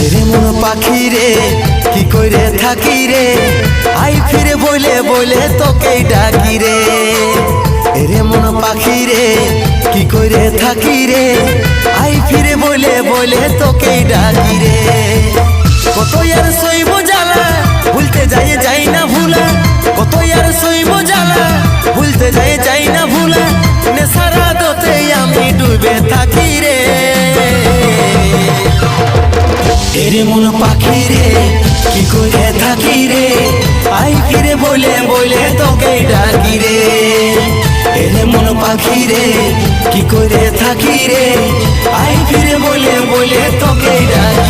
এরে মন পাখি রে কি কইরে থাকি রে আই ফিরে বলে বলে তোকে ডাকি রে। এরে মন পাখি রে কি কইরে থাকি রে আই ফিরে বলে বলে তোকে ডাকি রে। কত আর সইব জ্বালা ভুলতে যাই না ভুলা, কত আর সইব জ্বালা ভুলতে যাই না ভুলা, নেশারা দোতে আমি ডুবে থাকি রে। এরে মন পাখি রে কি করে থাকি রে আই ফিরে বলে বলে তোকে ডাকি রে। এরে মন পাখি রে কি করে থাকি রে আই ফিরে বলে বলে তোকে ডাকি।